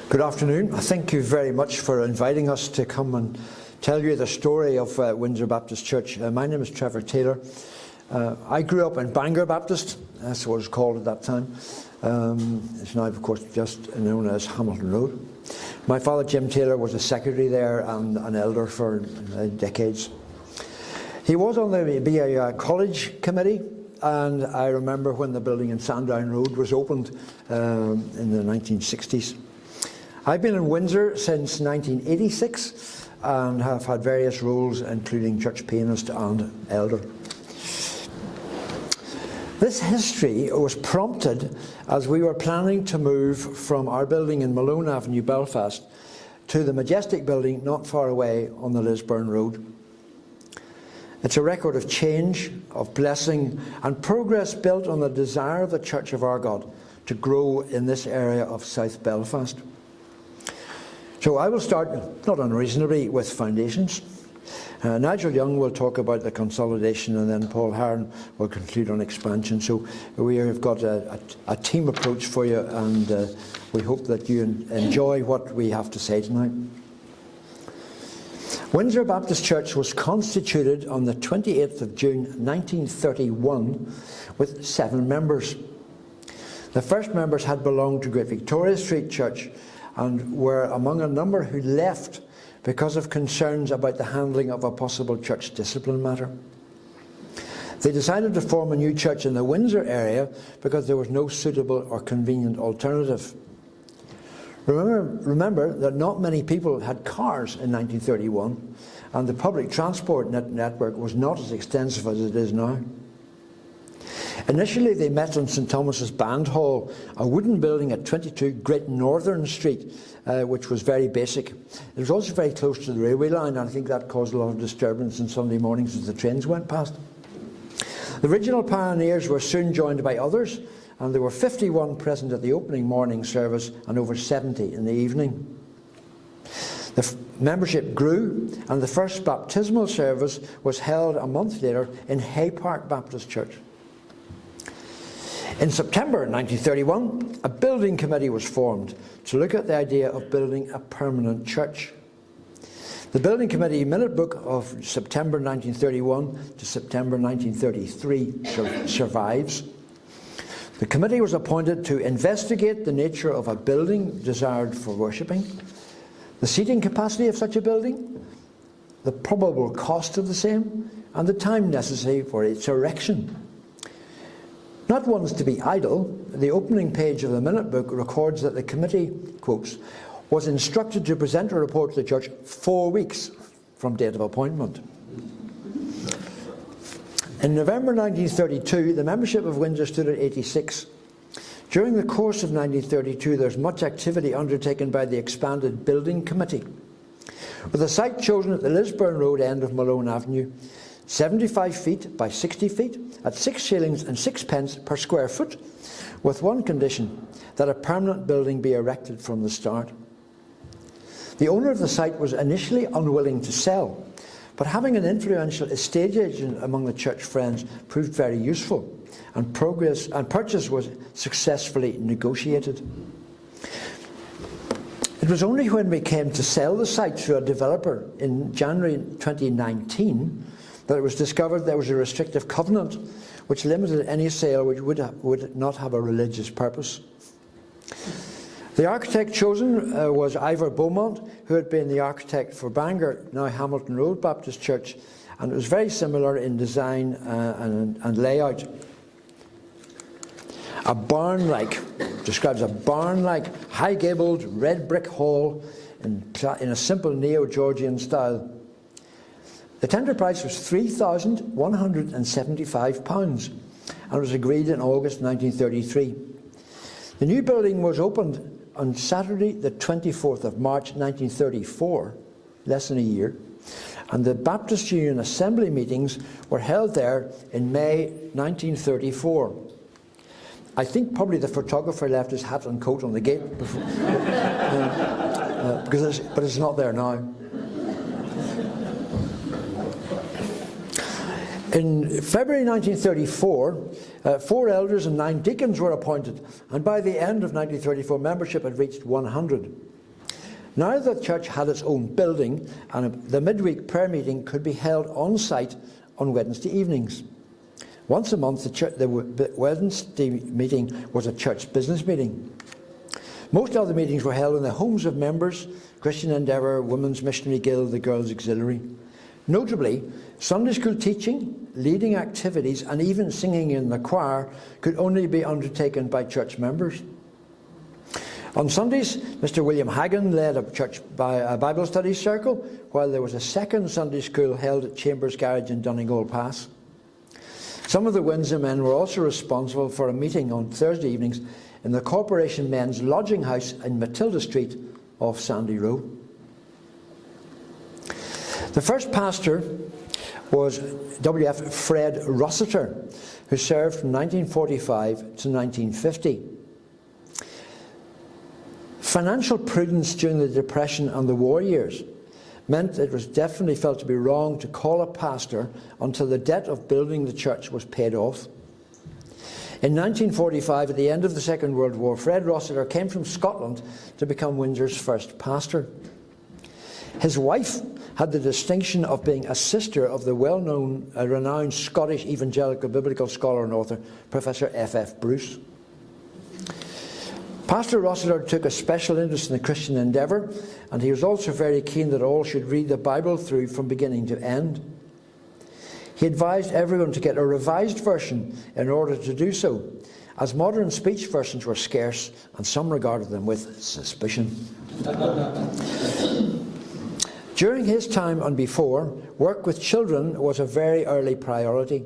Good afternoon. Thank you very much for inviting us to come and tell you the story of Windsor Baptist Church. My name is Trevor Taylor. I grew up in Bangor Baptist, that's what it was called at that time. It's now, of course, just known as Hamilton Road. My father, Jim Taylor, was a secretary there and an elder for decades. He was on the BA College Committee, and I remember when the building in Sandown Road was opened in the 1960s. I've been in Windsor since 1986 and have had various roles, including church pianist and elder. This history was prompted as we were planning to move from our building in Malone Avenue, Belfast, to the Majestic building not far away on the Lisburn Road. It's a record of change, of blessing and progress built on the desire of the Church of our God to grow in this area of South Belfast. So I will start, not unreasonably, with foundations. Nigel Young will talk about the consolidation, and then Paul Heron will conclude on expansion. So we have got a team approach for you, and we hope that you enjoy what we have to say tonight. Windsor Baptist Church was constituted on the 28th of June 1931 with 7 members. The first members had belonged to Great Victoria Street Church and were among a number who left because of concerns about the handling of a possible church discipline matter. They decided to form a new church in the Windsor area because there was no suitable or convenient alternative. Remember that not many people had cars in 1931, and the public transport network was not as extensive as it is now. Initially, they met on St Thomas's Band Hall, a wooden building at 22 Great Northern Street, which was very basic. It was also very close to the railway line, and I think that caused a lot of disturbance on Sunday mornings as the trains went past. The original pioneers were soon joined by others, and there were 51 present at the opening morning service and over 70 in the evening. The membership grew, and the first baptismal service was held a month later in Hay Park Baptist Church. In September 1931, a building committee was formed to look at the idea of building a permanent church. The building committee minute book of September 1931 to September 1933 survives. The committee was appointed to investigate the nature of a building desired for worshipping, the seating capacity of such a building, the probable cost of the same, and the time necessary for its erection. Not ones to be idle, the opening page of the minute book records that the committee, quotes, was instructed to present a report to the church 4 weeks from date of appointment. In November 1932, the membership of Windsor stood at 86. During the course of 1932, there's much activity undertaken by the expanded building committee, with a site chosen at the Lisburn Road end of Malone Avenue, 75 feet by 60 feet at 6 shillings and 6 pence per square foot, with one condition, that a permanent building be erected from the start. The owner of the site was initially unwilling to sell, but having an influential estate agent among the church friends proved very useful, and purchase was successfully negotiated. It was only when we came to sell the site through a developer in January 2019 that it was discovered there was a restrictive covenant which limited any sale which would not have a religious purpose. The architect chosen was Ivor Beaumont, who had been the architect for Bangor, now Hamilton Road Baptist Church, and it was very similar in design and layout. A barn-like, describes a barn-like, high-gabled, red brick hall in a simple neo-Georgian style. The tender price was £3,175 and was agreed in August 1933. The new building was opened on Saturday the 24th of March 1934, less than a year, and the Baptist Union Assembly meetings were held there in May 1934. I think probably the photographer left his hat and coat on the gate before, but it's not there now. In February 1934, 4 elders and 9 deacons were appointed, and by the end of 1934, membership had reached 100. Now that the church had its own building, and the midweek prayer meeting could be held on site on Wednesday evenings. Once a month, the Wednesday meeting was a church business meeting. Most other meetings were held in the homes of members, Christian Endeavour, Women's Missionary Guild, the Girls' Auxiliary. Notably, Sunday school teaching, leading activities, and even singing in the choir could only be undertaken by church members. On Sundays, Mr. William Hagan led a Bible study circle, while there was a second Sunday school held at Chambers Garage in Donegal Pass. Some of the Windsor men were also responsible for a meeting on Thursday evenings in the Corporation Men's Lodging House in Matilda Street off Sandy Row. The first pastor was W.F. Fred Rossiter, who served from 1945 to 1950. Financial prudence during the Depression and the war years meant it was definitely felt to be wrong to call a pastor until the debt of building the church was paid off. In 1945, at the end of the Second World War, Fred Rossiter came from Scotland to become Windsor's first pastor. His wife had the distinction of being a sister of the well-known, renowned Scottish evangelical biblical scholar and author, Professor F.F. Bruce. Pastor Rossiter took a special interest in the Christian Endeavour, and he was also very keen that all should read the Bible through from beginning to end. He advised everyone to get a revised version in order to do so, as modern speech versions were scarce and some regarded them with suspicion. During his time and before, work with children was a very early priority.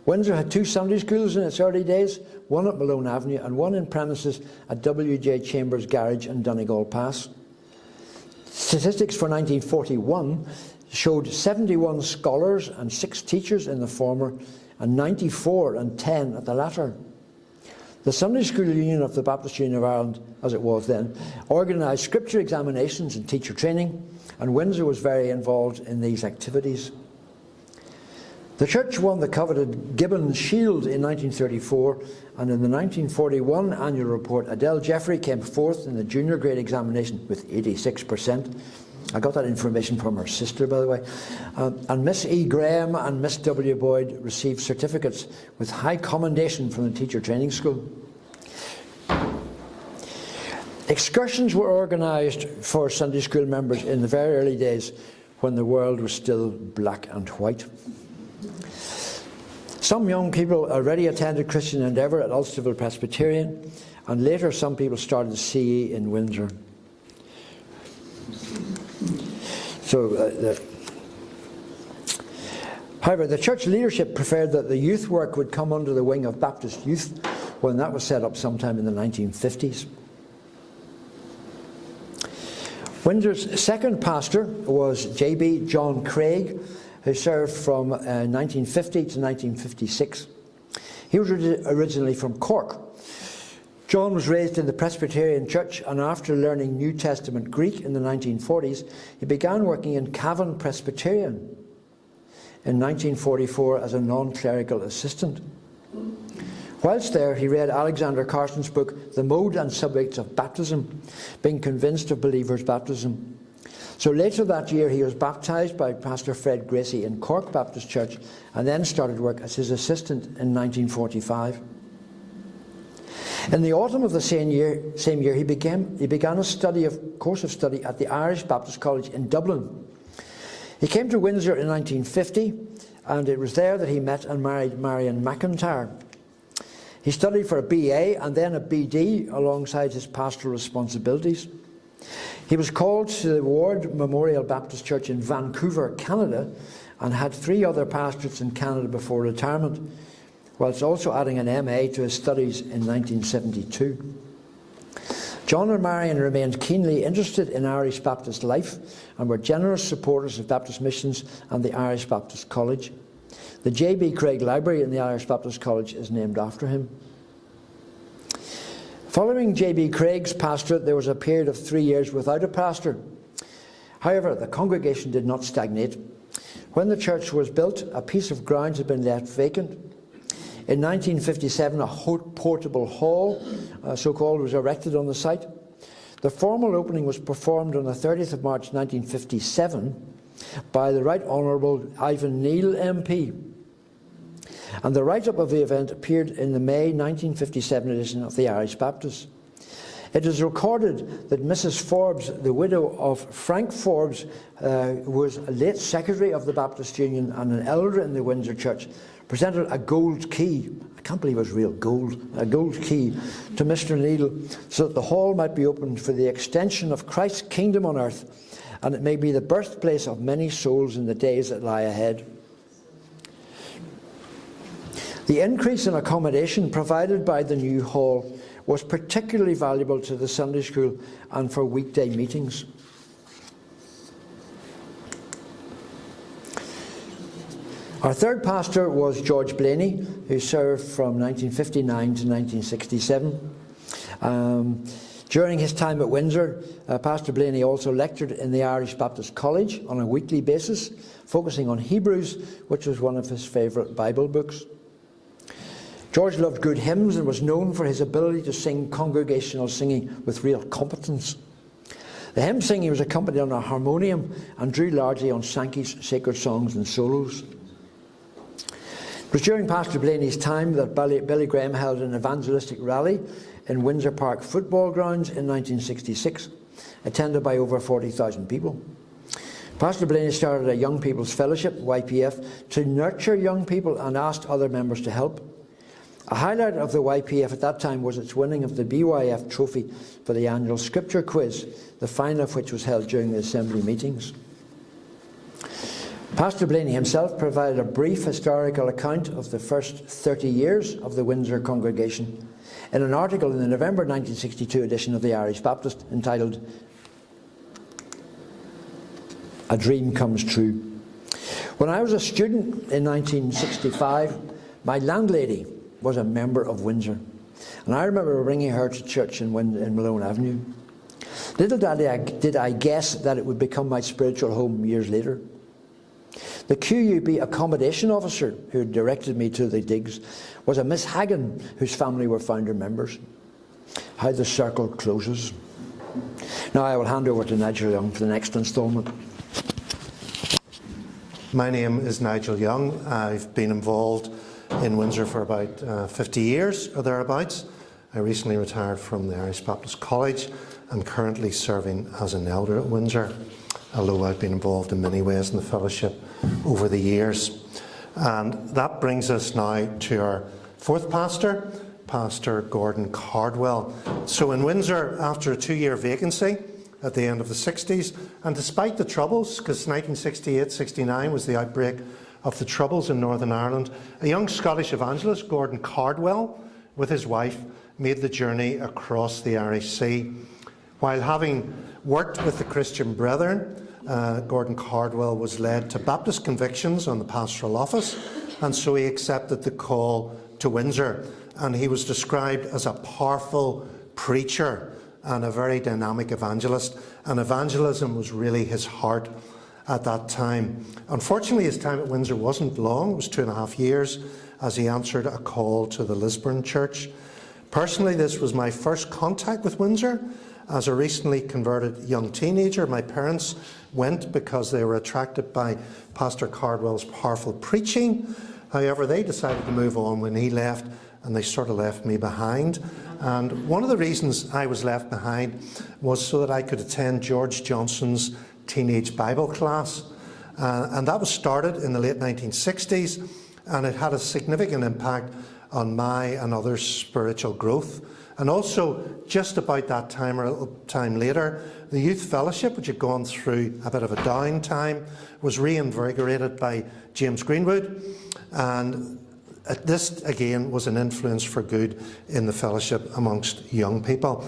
Windsor had two Sunday schools in its early days, one at Malone Avenue and one in premises at W.J. Chambers Garage in Donegal Pass. Statistics for 1941 showed 71 scholars and 6 teachers in the former, and 94 and 10 at the latter. The Sunday School Union of the Baptist Union of Ireland, as it was then, organised scripture examinations and teacher training, and Windsor was very involved in these activities. The church won the coveted Gibbon Shield in 1934, and in the 1941 annual report, Adele Jeffrey came fourth in the junior grade examination with 86%. I got that information from her sister, by the way. And Miss E. Graham and Miss W. Boyd received certificates with high commendation from the teacher training school. Excursions were organised for Sunday school members in the very early days when the world was still black and white. Some young people already attended Christian Endeavour at Ulsterville Presbyterian, and later some people started CE in Windsor. However, the church leadership preferred that the youth work would come under the wing of Baptist Youth when that was set up sometime in the 1950s. Windsor's second pastor was J.B. John Craig, who served from 1950 to 1956. He was originally from Cork. John was raised in the Presbyterian Church, and after learning New Testament Greek in the 1940s, he began working in Cavan Presbyterian in 1944 as a non-clerical assistant. Whilst there, he read Alexander Carson's book, The Mode and Subjects of Baptism, being convinced of believers' baptism. So later that year, he was baptised by Pastor Fred Gracie in Cork Baptist Church, and then started work as his assistant in 1945. In the autumn of the same year, he began a course of study at the Irish Baptist College in Dublin. He came to Windsor in 1950, and it was there that he met and married Marion McIntyre. He studied for a BA and then a BD alongside his pastoral responsibilities. He was called to the Ward Memorial Baptist Church in Vancouver, Canada, and had 3 other pastorates in Canada before retirement, whilst also adding an MA to his studies in 1972. John and Marion remained keenly interested in Irish Baptist life and were generous supporters of Baptist missions and the Irish Baptist College. The J.B. Craig Library in the Irish Baptist College is named after him. Following J.B. Craig's pastorate, there was a period of 3 years without a pastor. However, the congregation did not stagnate. When the church was built, a piece of ground had been left vacant. In 1957, a portable hall, so-called, was erected on the site. The formal opening was performed on the 30th of March 1957 by the Right Honourable Ivan Neil MP. And the write-up of the event appeared in the May 1957 edition of the Irish Baptist. It is recorded that Mrs. Forbes, the widow of Frank Forbes, who was a late secretary of the Baptist Union and an elder in the Windsor Church, presented a gold key, I can't believe it was real gold, a gold key to Mr. Neil, so that the hall might be opened for the extension of Christ's kingdom on earth, and it may be the birthplace of many souls in the days that lie ahead. The increase in accommodation provided by the new hall was particularly valuable to the Sunday school and for weekday meetings. Our third pastor was George Blaney, who served from 1959 to 1967. During his time at Windsor, Pastor Blaney also lectured in the Irish Baptist College on a weekly basis, focusing on Hebrews, which was one of his favourite Bible books. George loved good hymns and was known for his ability to sing congregational singing with real competence. The hymn singing was accompanied on a harmonium and drew largely on Sankey's sacred songs and solos. It was during Pastor Blaney's time that Billy Graham held an evangelistic rally in Windsor Park football grounds in 1966, attended by over 40,000 people. Pastor Blaney started a Young People's Fellowship, YPF, to nurture young people and asked other members to help. A highlight of the YPF at that time was its winning of the BYF trophy for the annual scripture quiz, the final of which was held during the assembly meetings. Pastor Blaney himself provided a brief historical account of the first 30 years of the Windsor congregation in an article in the November 1962 edition of the Irish Baptist entitled "A Dream Comes True." When I was a student in 1965, my landlady was a member of Windsor, and I remember bringing her to church in Malone Avenue. Little did I guess that it would become my spiritual home years later. The QUB accommodation officer who directed me to the digs was a Miss Hagan, whose family were founder members. How the circle closes. Now I will hand over to Nigel Young for the next instalment. My name is Nigel Young. I've been involved in Windsor for about 50 years or thereabouts. I recently retired from the Irish Baptist College. I'm currently serving as an elder at Windsor, although I've been involved in many ways in the fellowship over the years. And that brings us now to our fourth pastor, Pastor Gordon Cardwell. So in Windsor, after a 2-year vacancy at the end of the 60s, and despite the troubles, because 1968-69 was the outbreak of the Troubles in Northern Ireland, a young Scottish evangelist, Gordon Cardwell, with his wife, made the journey across the Irish Sea. While having worked with the Christian Brethren, Gordon Cardwell was led to Baptist convictions on the pastoral office, and so he accepted the call to Windsor. And he was described as a powerful preacher and a very dynamic evangelist. And evangelism was really his heart at that time. Unfortunately, his time at Windsor wasn't long. It was 2.5 years as he answered a call to the Lisburn Church. Personally, this was my first contact with Windsor. As a recently converted young teenager, my parents went because they were attracted by Pastor Cardwell's powerful preaching. However, they decided to move on when he left, and they sort of left me behind. And one of the reasons I was left behind was so that I could attend George Johnson's teenage Bible class. And that was started in the late 1960s, and it had a significant impact on my and others' spiritual growth. And also, just about that time or a little time later, the Youth Fellowship, which had gone through a bit of a downtime, was reinvigorated by James Greenwood. And this, again, was an influence for good in the fellowship amongst young people.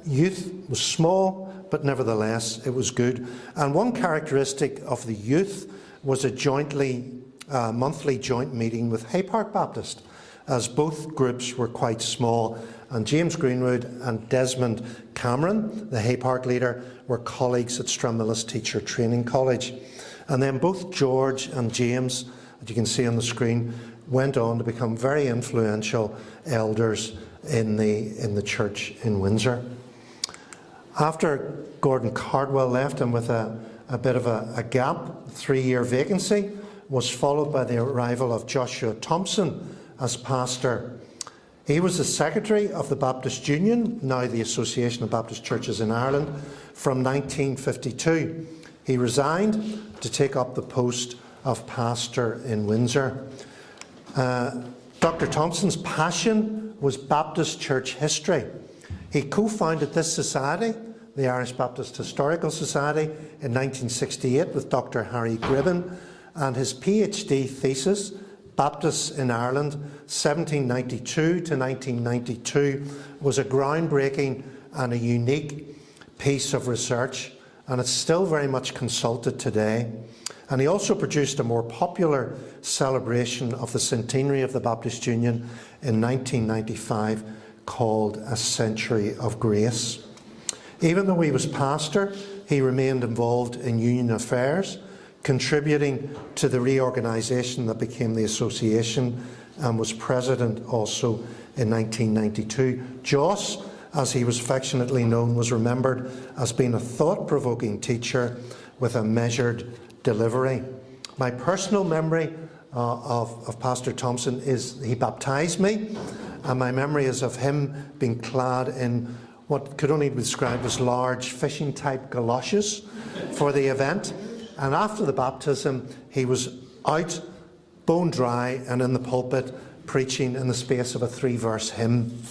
Youth was small, but nevertheless, it was good. And one characteristic of the youth was a monthly joint meeting with Hay Park Baptist, as both groups were quite small. And James Greenwood and Desmond Cameron, the Hay Park leader, were colleagues at Stranmillis Teacher Training College. And then both George and James, as you can see on the screen, went on to become very influential elders in the church in Windsor. After Gordon Cardwell left, and with a bit of a gap, 3-year vacancy, was followed by the arrival of Joshua Thompson as pastor. He was the secretary of the Baptist Union, now the Association of Baptist Churches in Ireland, from 1952. He resigned to take up the post of pastor in Windsor. Dr. Thompson's passion was Baptist church history. He co-founded this society, the Irish Baptist Historical Society, in 1968 with Dr. Harry Gribben, and his PhD thesis, Baptists in Ireland, 1792 to 1992, was a groundbreaking and a unique piece of research, and it's still very much consulted today. And he also produced a more popular celebration of the centenary of the Baptist Union in 1995 called A Century of Grace. Even though he was pastor, he remained involved in union affairs, contributing to the reorganisation that became the association, and was president also in 1992. Joss, as he was affectionately known, was remembered as being a thought-provoking teacher with a measured delivery. My personal memory of Pastor Thompson is he baptised me, and my memory is of him being clad in what could only be described as large fishing-type galoshes for the event. And after the baptism, he was out, bone dry, and in the pulpit preaching in the space of a 3-verse hymn.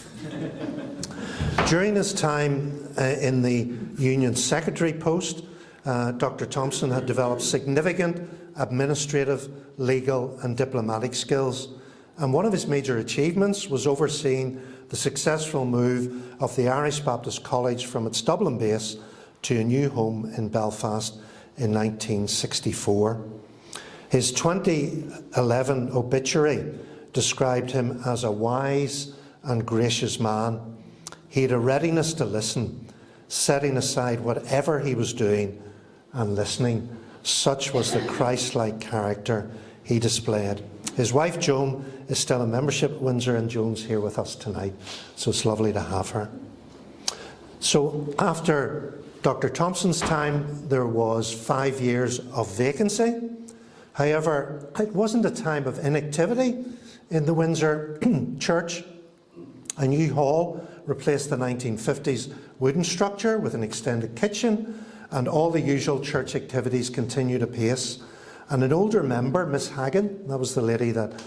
During his time in the Union Secretary post, Dr. Thompson had developed significant administrative, legal and diplomatic skills, and one of his major achievements was overseeing the successful move of the Irish Baptist College from its Dublin base to a new home in Belfast in 1964. His 2011 obituary described him as a wise and gracious man. He had a readiness to listen, setting aside whatever he was doing and listening. Such was the Christ-like character he displayed. His wife Joan is still a membership at Windsor, and Joan's here with us tonight, so it's lovely to have her. So after Dr. Thompson's time, there was 5 years of vacancy. However, it wasn't a time of inactivity in the Windsor church. A new hall replaced the 1950s wooden structure with an extended kitchen, and all the usual church activities continued apace. And an older member, Miss Hagan, that was the lady that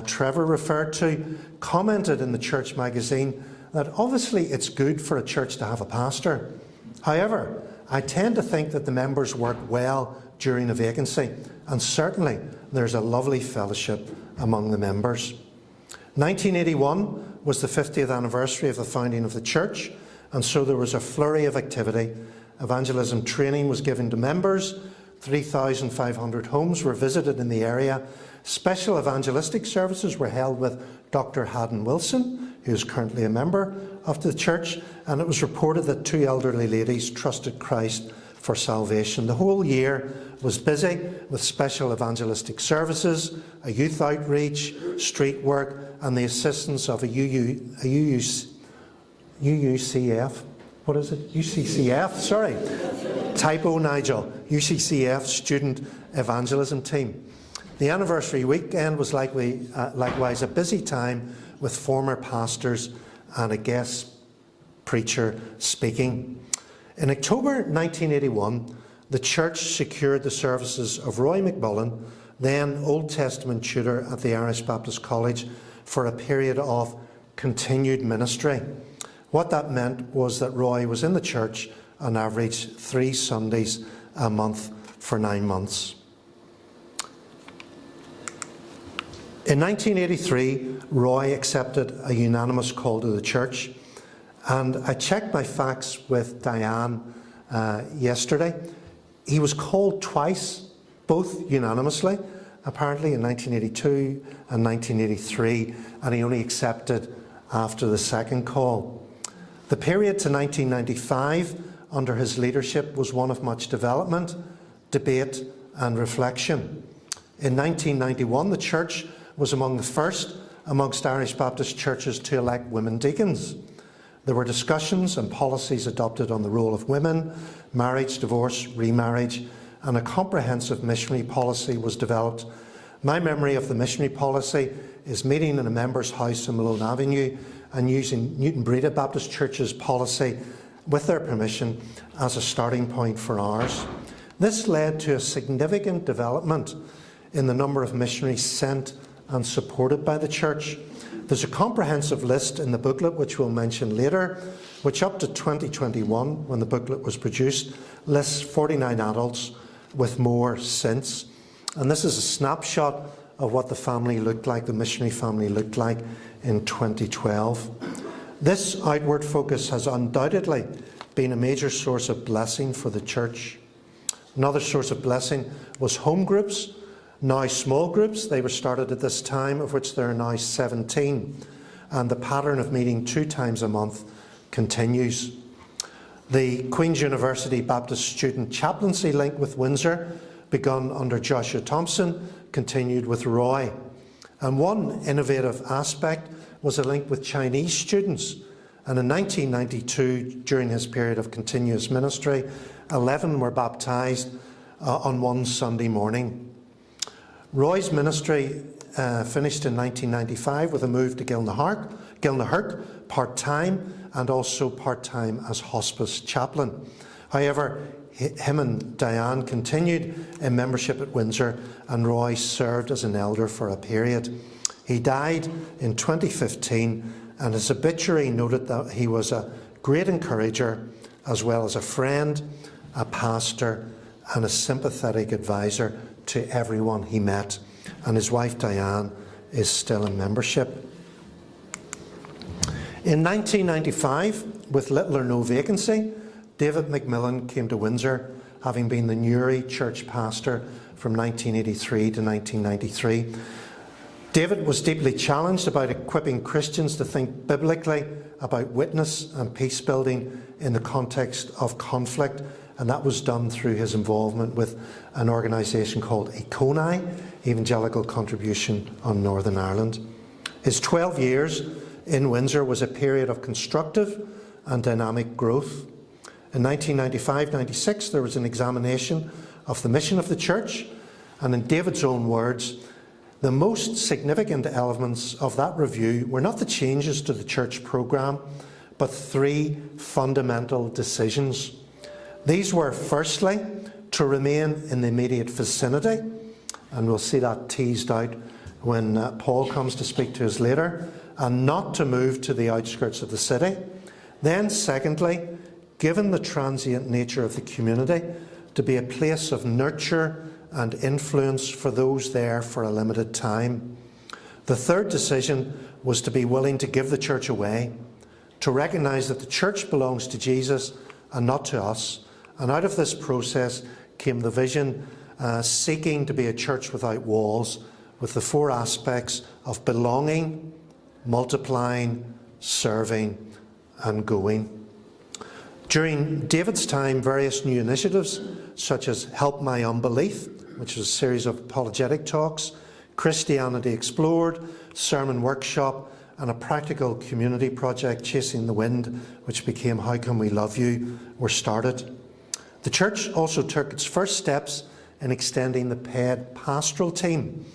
Trevor referred to, commented in the church magazine that obviously it's good for a church to have a pastor. However, I tend to think that the members work well during a vacancy, and certainly there's a lovely fellowship among the members. 1981 was the 50th anniversary of the founding of the church, and so there was a flurry of activity. Evangelism training was given to members, 3,500 homes were visited in the area. Special evangelistic services were held with Dr. Haddon Wilson, who is currently a member of the church, and it was reported that 2 elderly ladies trusted Christ for salvation. The whole year was busy with special evangelistic services, a youth outreach, street work, and the assistance of a UCCF. What is it? UCCF, sorry. Typo, Nigel. UCCF Student Evangelism Team. The anniversary weekend was likewise a busy time with former pastors and a guest preacher speaking. In October 1981, the church secured the services of Roy McMullen, then Old Testament tutor at the Irish Baptist College, for a period of continued ministry. What that meant was that Roy was in the church on average 3 Sundays a month for 9 months. In 1983, Roy accepted a unanimous call to the church, and I checked my facts with Diane yesterday. He was called twice, both unanimously, apparently in 1982 and 1983, and he only accepted after the second call. The period to 1995 under his leadership was one of much development, debate and reflection. In 1991, the church was among the first amongst Irish Baptist churches to elect women deacons. There were discussions and policies adopted on the role of women, marriage, divorce, remarriage, and a comprehensive missionary policy was developed. My memory of the missionary policy is meeting in a member's house in Malone Avenue and using Newton Breda Baptist Church's policy, with their permission, as a starting point for ours. This led to a significant development in the number of missionaries sent and supported by the Church. There's a comprehensive list in the booklet, which we'll mention later, which up to 2021, when the booklet was produced, lists 49 adults, with more since. And this is a snapshot of what the family looked like, the missionary family looked like in 2012. This outward focus has undoubtedly been a major source of blessing for the Church. Another source of blessing was home groups, now small groups. They were started at this time, of which there are now 17. And the pattern of meeting 2 times a month continues. The Queen's University Baptist Student Chaplaincy link with Windsor, begun under Joshua Thompson, continued with Roy. And one innovative aspect was a link with Chinese students. And in 1992, during his period of continuous ministry, 11 were baptised on one Sunday morning. Roy's ministry finished in 1995 with a move to Gilnahirk part-time, and also part-time as hospice chaplain. However, him and Diane continued in membership at Windsor, and Roy served as an elder for a period. He died in 2015, and his obituary noted that he was a great encourager, as well as a friend, a pastor, and a sympathetic advisor to everyone he met. And his wife Diane is still in membership. In 1995, with little or no vacancy, David McMillan came to Windsor, having been the Newry church pastor from 1983 to 1993. David was deeply challenged about equipping Christians to think biblically about witness and peace building in the context of conflict, and that was done through his involvement with an organisation called ECONI, Evangelical Contribution on Northern Ireland. His 12 years in Windsor was a period of constructive and dynamic growth. In 1995-96, there was an examination of the mission of the church, and in David's own words, the most significant elements of that review were not the changes to the church programme, but 3 fundamental decisions. These were, firstly, to remain in the immediate vicinity, and we'll see that teased out when Paul comes to speak to us later, and not to move to the outskirts of the city. Then, secondly, given the transient nature of the community, to be a place of nurture and influence for those there for a limited time. The third decision was to be willing to give the church away, to recognise that the church belongs to Jesus and not to us. And out of this process came the vision seeking to be a church without walls, with the 4 aspects of belonging, multiplying, serving, and going. During David's time, various new initiatives, such as Help My Unbelief, which was a series of apologetic talks, Christianity Explored, sermon workshop, and a practical community project, Chasing the Wind, which became How Can We Love You, were started. The church also took its first steps in extending the paid pastoral team.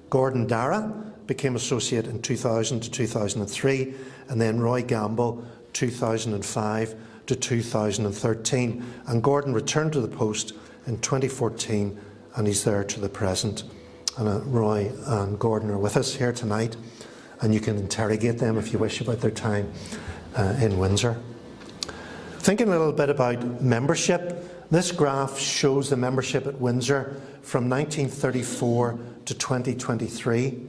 Gordon Dara became associate in 2000 to 2003, and then Roy Gamble 2005 to 2013. And Gordon returned to the post in 2014, and he's there to the present. And Roy and Gordon are with us here tonight, and you can interrogate them if you wish about their time in Windsor. Thinking a little bit about membership, this graph shows the membership at Windsor from 1934 to 2023.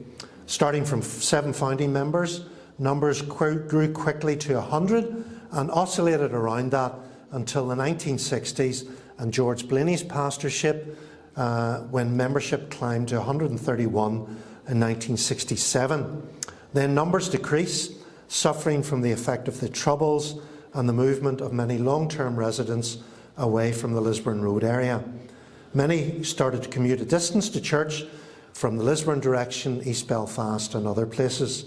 Starting from 7 founding members, numbers grew quickly to 100 and oscillated around that until the 1960s and George Blaney's pastorship, when membership climbed to 131 in 1967. Then numbers decreased, suffering from the effect of the Troubles and the movement of many long-term residents away from the Lisburn Road area. Many started to commute a distance to church from the Lisburn direction, East Belfast and other places.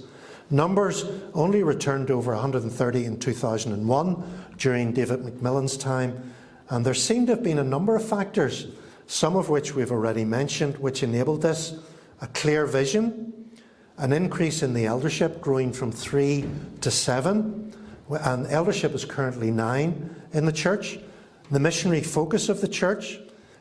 Numbers only returned to over 130 in 2001 during David Macmillan's time, and there seem to have been a number of factors, some of which we've already mentioned, which enabled this: a clear vision, an increase in the eldership growing from 3 to 7, and eldership is currently 9 in the church, the missionary focus of the church,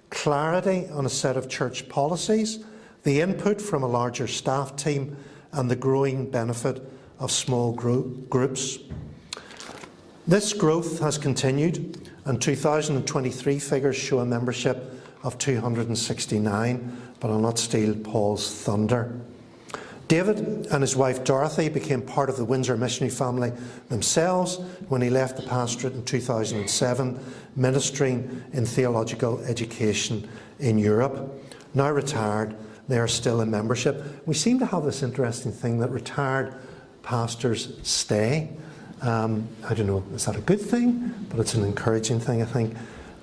clarity on a set of church policies, the input from a larger staff team, and the growing benefit of small groups. This growth has continued, and 2023 figures show a membership of 269, but I'll not steal Paul's thunder. David and his wife Dorothy became part of the Windsor missionary family themselves when he left the pastorate in 2007, ministering in theological education in Europe. Now retired, they are still in membership. We seem to have this interesting thing that retired pastors stay. I don't know, is that a good thing? But it's an encouraging thing, I think,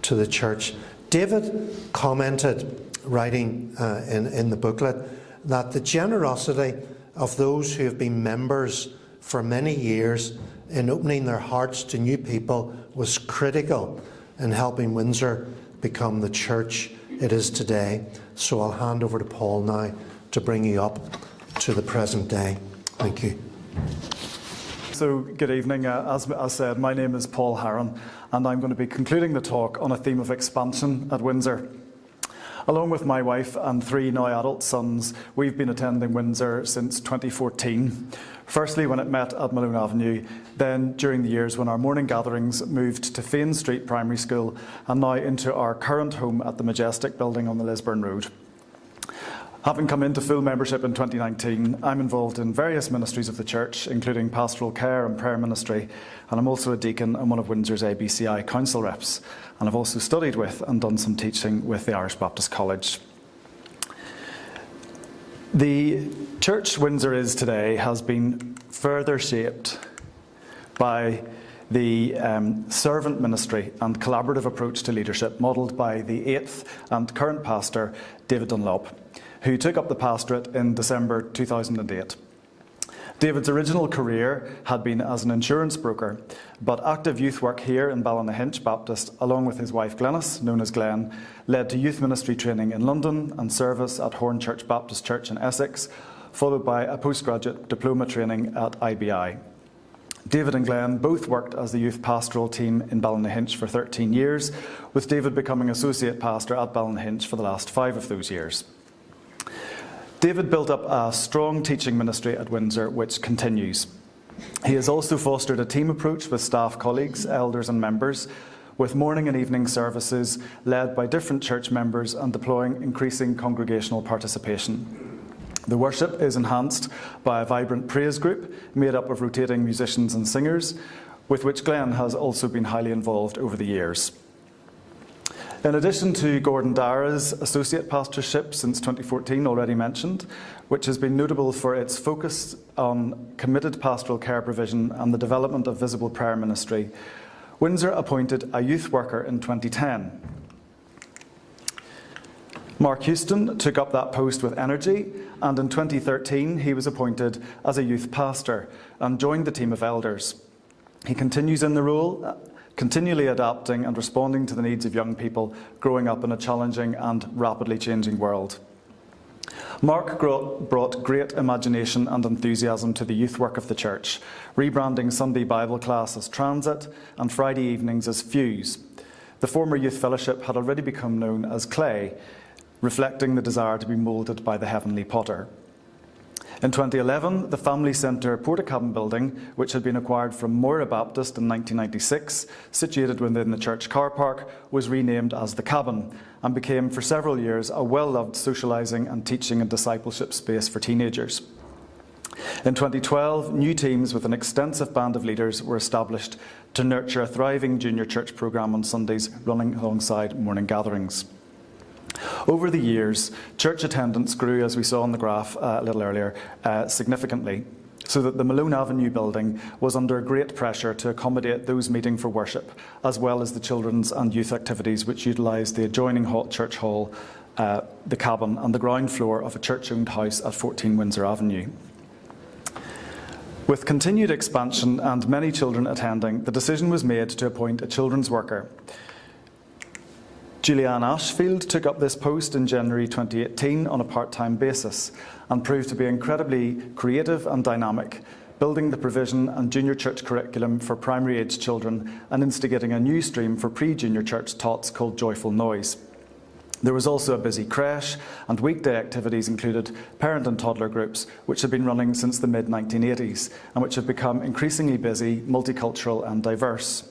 to the church. David commented, writing in the booklet, that the generosity of those who have been members for many years in opening their hearts to new people was critical in helping Windsor become the church it is today. So I'll hand over to Paul now to bring you up to the present day. Thank you. So, good evening. As said, my name is Paul Harron, and I'm going to be concluding the talk on a theme of expansion at Windsor. Along with my wife and 3 now adult sons, we've been attending Windsor since 2014. Firstly, when it met at Malone Avenue, then during the years when our morning gatherings moved to Fane Street Primary School, and now into our current home at the Majestic building on the Lisburn Road. Having come into full membership in 2019, I'm involved in various ministries of the church, including pastoral care and prayer ministry, and I'm also a deacon and one of Windsor's ABCI council reps. And I've also studied with and done some teaching with the Irish Baptist College. The church Windsor is today has been further shaped by the servant ministry and collaborative approach to leadership modelled by the 8th and current pastor, David Dunlop, who took up the pastorate in December 2008. David's original career had been as an insurance broker, but active youth work here in Ballynahinch Baptist, along with his wife Glenys, known as Glen, led to youth ministry training in London and service at Hornchurch Baptist Church in Essex, followed by a postgraduate diploma training at IBI. David and Glen both worked as the youth pastoral team in Ballynahinch for 13 years, with David becoming associate pastor at Ballynahinch for the last 5 of those years. David built up a strong teaching ministry at Windsor, which continues. He has also fostered a team approach with staff colleagues, elders and members, with morning and evening services led by different church members and deploying increasing congregational participation. The worship is enhanced by a vibrant praise group made up of rotating musicians and singers, with which Glen has also been highly involved over the years. In addition to Gordon Dara's associate pastorship since 2014, already mentioned, which has been notable for its focus on committed pastoral care provision and the development of visible prayer ministry, Windsor appointed a youth worker in 2010. Mark Houston took up that post with energy, and in 2013 he was appointed as a youth pastor and joined the team of elders. He continues in the role, continually adapting and responding to the needs of young people growing up in a challenging and rapidly changing world. Mark brought great imagination and enthusiasm to the youth work of the church, rebranding Sunday Bible class as Transit and Friday evenings as Fuse. The former youth fellowship had already become known as Clay, reflecting the desire to be moulded by the heavenly potter. In 2011, the Family Centre Portakabin building, which had been acquired from Moira Baptist in 1996, situated within the church car park, was renamed as The Cabin and became for several years a well-loved socialising and teaching and discipleship space for teenagers. In 2012, new teams with an extensive band of leaders were established to nurture a thriving junior church programme on Sundays running alongside morning gatherings. Over the years, church attendance grew, as we saw on the graph a little earlier, significantly, so that the Malone Avenue building was under great pressure to accommodate those meeting for worship, as well as the children's and youth activities which utilised the adjoining church hall, the cabin and the ground floor of a church-owned house at 14 Windsor Avenue. With continued expansion and many children attending, the decision was made to appoint a children's worker. Julianne Ashfield took up this post in January 2018 on a part-time basis and proved to be incredibly creative and dynamic, building the provision and junior church curriculum for primary-aged children and instigating a new stream for pre-junior church tots called Joyful Noise. There was also a busy creche, and weekday activities included parent and toddler groups, which had been running since the mid-1980s and which have become increasingly busy, multicultural and diverse.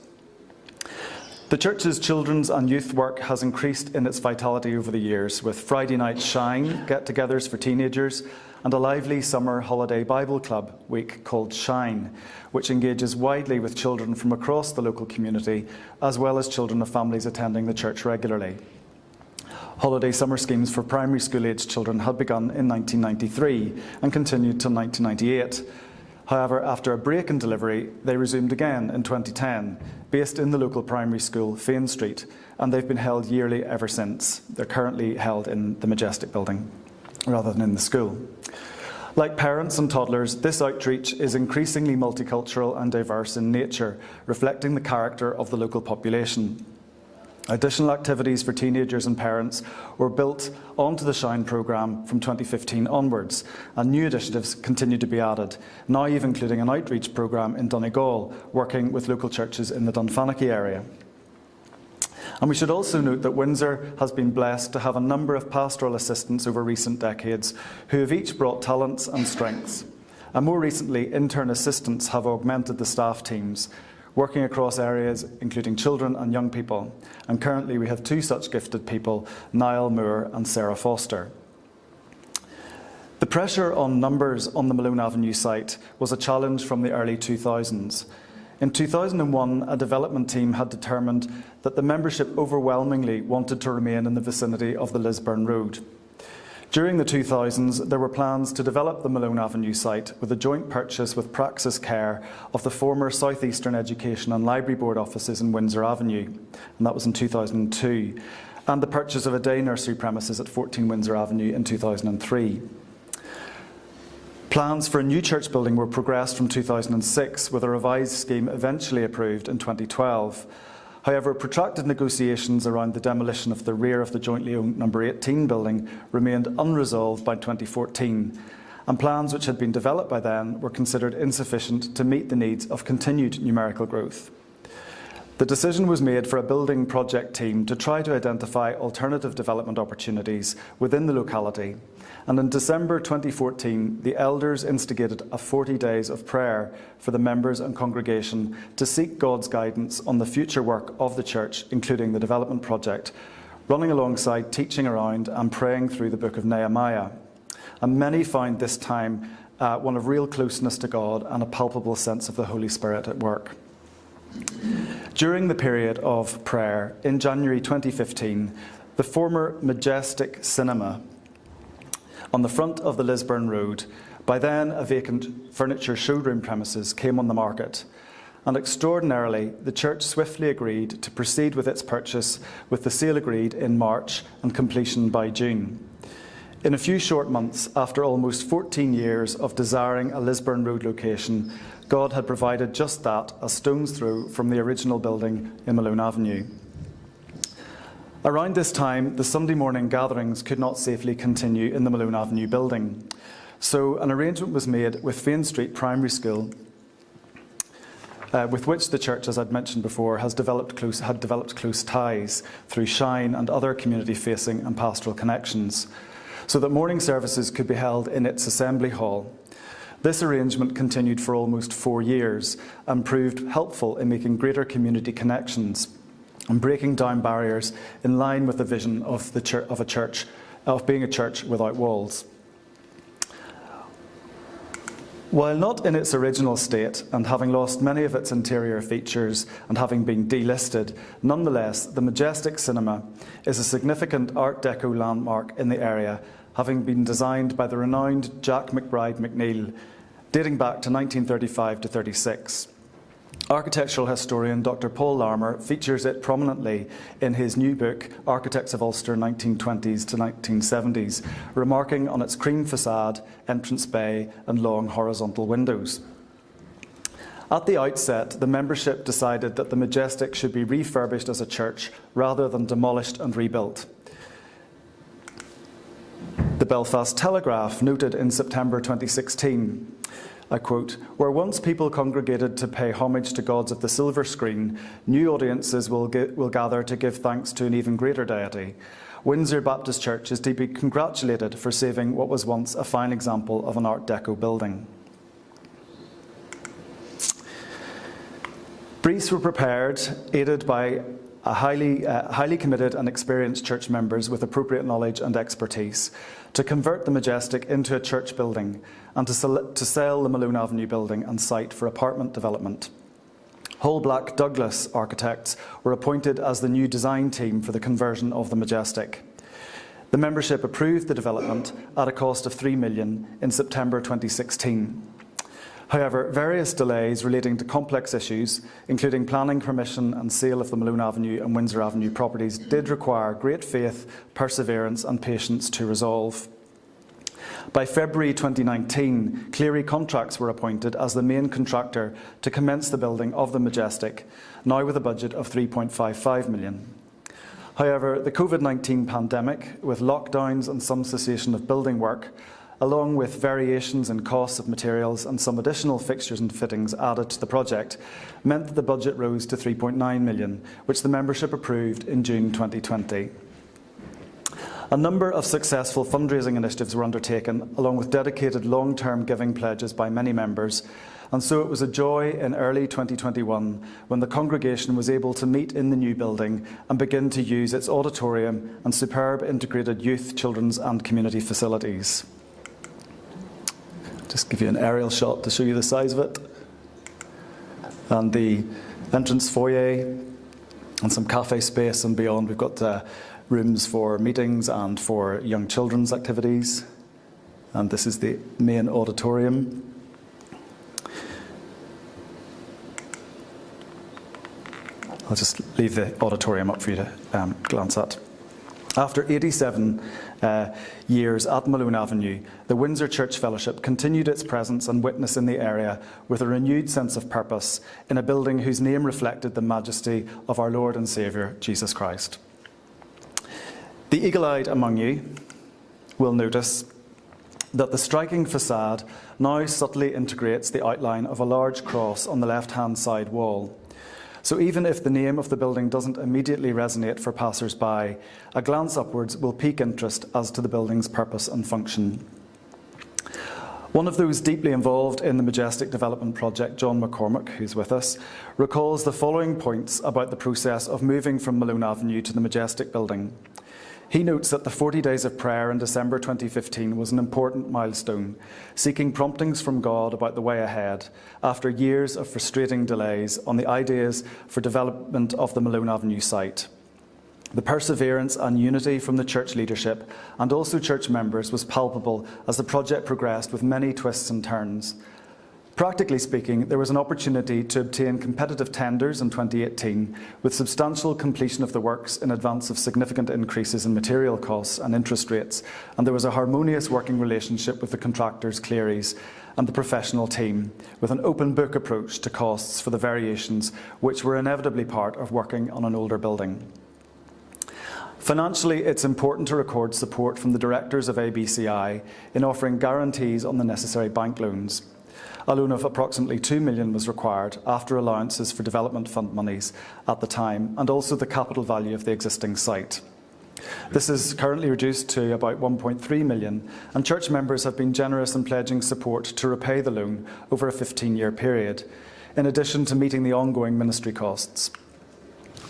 The church's children's and youth work has increased in its vitality over the years, with Friday night Shine get-togethers for teenagers and a lively summer holiday Bible Club week called Shine, which engages widely with children from across the local community, as well as children of families attending the church regularly. Holiday summer schemes for primary school-aged children had begun in 1993 and continued till 1998. However, after a break in delivery, they resumed again in 2010, based in the local primary school, Fane Street, and they've been held yearly ever since. They're currently held in the Majestic building, rather than in the school. Like parents and toddlers, this outreach is increasingly multicultural and diverse in nature, reflecting the character of the local population. Additional activities for teenagers and parents were built onto the Shine programme from 2015 onwards, and new initiatives continue to be added, now even including an outreach programme in Donegal, working with local churches in the Dunfanaghy area. And we should also note that Windsor has been blessed to have a number of pastoral assistants over recent decades who have each brought talents and strengths. And more recently, intern assistants have augmented the staff teams, working across areas including children and young people. And currently we have two such gifted people, Niall Moore and Sarah Foster. The pressure on numbers on the Malone Avenue site was a challenge from the early 2000s. In 2001, a development team had determined that the membership overwhelmingly wanted to remain in the vicinity of the Lisburn Road. During the 2000s, there were plans to develop the Malone Avenue site with a joint purchase with Praxis Care of the former South Eastern Education and Library Board offices in Windsor Avenue, and that was in 2002, and the purchase of a day nursery premises at 14 Windsor Avenue in 2003. Plans for a new church building were progressed from 2006, with a revised scheme eventually approved in 2012. However, protracted negotiations around the demolition of the rear of the jointly owned No. 18 building remained unresolved by 2014, and plans which had been developed by then were considered insufficient to meet the needs of continued numerical growth. The decision was made for a building project team to try to identify alternative development opportunities within the locality, and in December 2014, the elders instigated a 40 days of prayer for the members and congregation to seek God's guidance on the future work of the church, including the development project, running alongside teaching around and praying through the book of Nehemiah. And many found this time one of real closeness to God and a palpable sense of the Holy Spirit at work. During the period of prayer, in January 2015, the former Majestic cinema on the front of the Lisburn Road, by then a vacant furniture showroom premises, came on the market. And extraordinarily, the church swiftly agreed to proceed with its purchase, with the sale agreed in March and completion by June. In a few short months, after almost 14 years of desiring a Lisburn Road location, God had provided just that, a stone's throw from the original building in Malone Avenue. Around this time, the Sunday morning gatherings could not safely continue in the Malone Avenue building. So an arrangement was made with Fane Street Primary School, with which the church, as I'd mentioned before, had developed close ties through Shine and other community-facing and pastoral connections, so that morning services could be held in its assembly hall. This arrangement continued for almost 4 years and proved helpful in making greater community connections and breaking down barriers in line with the vision of being a church without walls. While not in its original state and having lost many of its interior features and having been delisted, nonetheless, the Majestic Cinema is a significant Art Deco landmark in the area, having been designed by the renowned Jack McBride McNeill, dating back to 1935 to 36. Architectural historian Dr. Paul Larmour features it prominently in his new book, Architects of Ulster 1920s to 1970s, remarking on its cream facade, entrance bay and long horizontal windows. At the outset, the membership decided that the Majestic should be refurbished as a church rather than demolished and rebuilt. The Belfast Telegraph noted in September 2016, I quote, "Where once people congregated to pay homage to gods of the silver screen, new audiences will gather to give thanks to an even greater deity. Windsor Baptist Church is to be congratulated for saving what was once a fine example of an Art Deco building." Briefs were prepared, aided by highly committed and experienced church members with appropriate knowledge and expertise, to convert the Majestic into a church building and to sell the Malone Avenue building and site for apartment development. Hull Black Douglas architects were appointed as the new design team for the conversion of the Majestic. The membership approved the development at a cost of $3 million in September 2016. However, various delays relating to complex issues, including planning permission and sale of the Malone Avenue and Windsor Avenue properties, did require great faith, perseverance and patience to resolve. By February 2019, Cleary Contracts were appointed as the main contractor to commence the building of the Majestic, now with a budget of $3.55 million. However, the COVID-19 pandemic, with lockdowns and some cessation of building work, along with variations in costs of materials and some additional fixtures and fittings added to the project, meant that the budget rose to $3.9 million, which the membership approved in June 2020. A number of successful fundraising initiatives were undertaken, along with dedicated long-term giving pledges by many members, and so it was a joy in early 2021 when the congregation was able to meet in the new building and begin to use its auditorium and superb integrated youth, children's and community facilities. Just give you an aerial shot to show you the size of it. And the entrance foyer and some cafe space, and beyond we've got rooms for meetings and for young children's activities. And this is the main auditorium. I'll just leave the auditorium up for you to glance at. After 87 years at Malone Avenue, the Windsor Church Fellowship continued its presence and witness in the area with a renewed sense of purpose in a building whose name reflected the majesty of our Lord and Saviour, Jesus Christ. The eagle-eyed among you will notice that the striking facade now subtly integrates the outline of a large cross on the left-hand side wall. So even if the name of the building doesn't immediately resonate for passers-by, a glance upwards will pique interest as to the building's purpose and function. One of those deeply involved in the Majestic development project, John McCormick, who's with us, recalls the following points about the process of moving from Malone Avenue to the Majestic building. He notes that the 40 days of prayer in December 2015 was an important milestone, seeking promptings from God about the way ahead, after years of frustrating delays on the ideas for development of the Malone Avenue site. The perseverance and unity from the church leadership and also church members was palpable as the project progressed with many twists and turns. Practically speaking, there was an opportunity to obtain competitive tenders in 2018 with substantial completion of the works in advance of significant increases in material costs and interest rates, and there was a harmonious working relationship with the contractors, Clearys, and the professional team, with an open book approach to costs for the variations which were inevitably part of working on an older building. Financially, it's important to record support from the directors of ABCI in offering guarantees on the necessary bank loans. A loan of approximately $2 million was required after allowances for development fund monies at the time, and also the capital value of the existing site. This is currently reduced to about $1.3 million, and church members have been generous in pledging support to repay the loan over a 15-year period, in addition to meeting the ongoing ministry costs.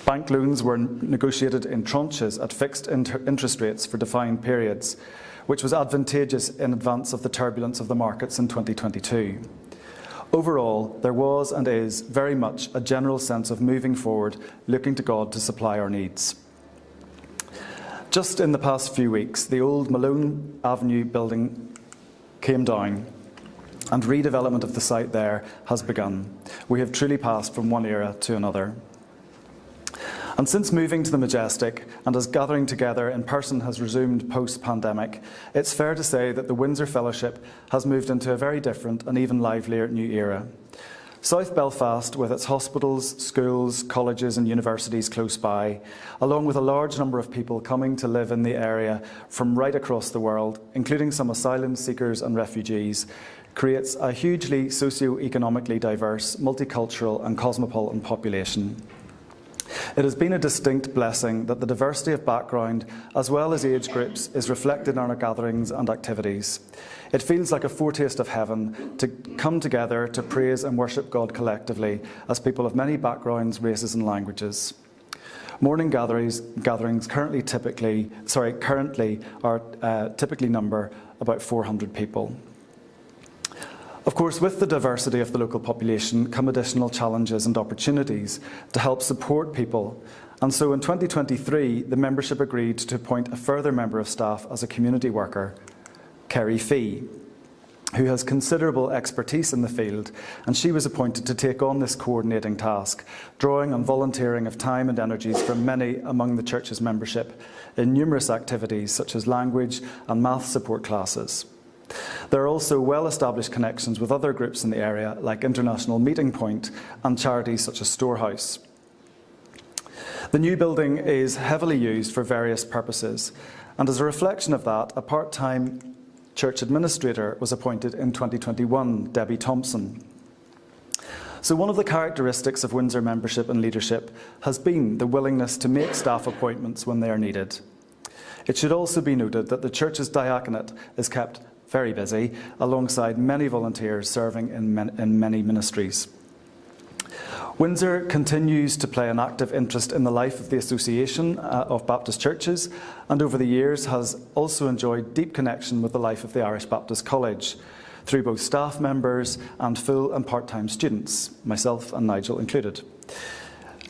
Bank loans were negotiated in tranches at fixed interest rates for defined periods, which was advantageous in advance of the turbulence of the markets in 2022. Overall, there was and is very much a general sense of moving forward, looking to God to supply our needs. Just in the past few weeks, the old Malone Avenue building came down and redevelopment of the site there has begun. We have truly passed from one era to another. And since moving to the Majestic and as gathering together in person has resumed post-pandemic, it's fair to say that the Windsor Fellowship has moved into a very different and even livelier new era. South Belfast, with its hospitals, schools, colleges and universities close by, along with a large number of people coming to live in the area from right across the world, including some asylum seekers and refugees, creates a hugely socio-economically diverse, multicultural and cosmopolitan population. It has been a distinct blessing that the diversity of background, as well as age groups, is reflected in our gatherings and activities. It feels like a foretaste of heaven to come together to praise and worship God collectively as people of many backgrounds, races and languages. Morning gatherings currently number about 400 people. Of course, with the diversity of the local population come additional challenges and opportunities to help support people. And so in 2023, the membership agreed to appoint a further member of staff as a community worker, Kerry Fee, who has considerable expertise in the field, and she was appointed to take on this coordinating task, drawing on volunteering of time and energies from many among the church's membership in numerous activities such as language and maths support classes. There are also well-established connections with other groups in the area, like International Meeting Point and charities such as Storehouse. The new building is heavily used for various purposes, and as a reflection of that, a part-time church administrator was appointed in 2021, Debbie Thompson. So one of the characteristics of Windsor membership and leadership has been the willingness to make staff appointments when they are needed. It should also be noted that the church's diaconate is kept very busy, alongside many volunteers serving in many ministries. Windsor continues to play an active interest in the life of the Association of Baptist Churches, and over the years has also enjoyed deep connection with the life of the Irish Baptist College, through both staff members and full and part-time students, myself and Nigel included.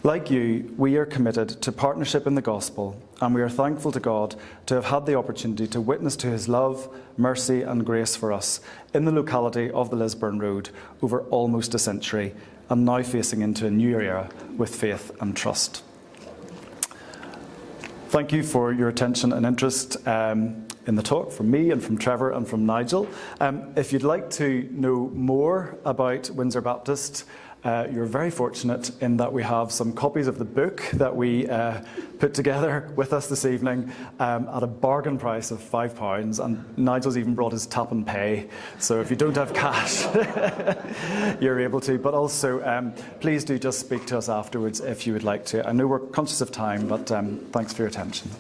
Like you, we are committed to partnership in the gospel, and we are thankful to God to have had the opportunity to witness to his love, mercy and grace for us in the locality of the Lisburn Road over almost a century, and now facing into a new era with faith and trust. Thank you for your attention and interest in the talk from me and from Trevor and from Nigel. If you'd like to know more about Windsor Baptist, you're very fortunate in that we have some copies of the book that we put together with us this evening at a bargain price of £5, and Nigel's even brought his tap and pay, so if you don't have cash you're able to, but also please do just speak to us afterwards if you would like to. I know we're conscious of time, but thanks for your attention.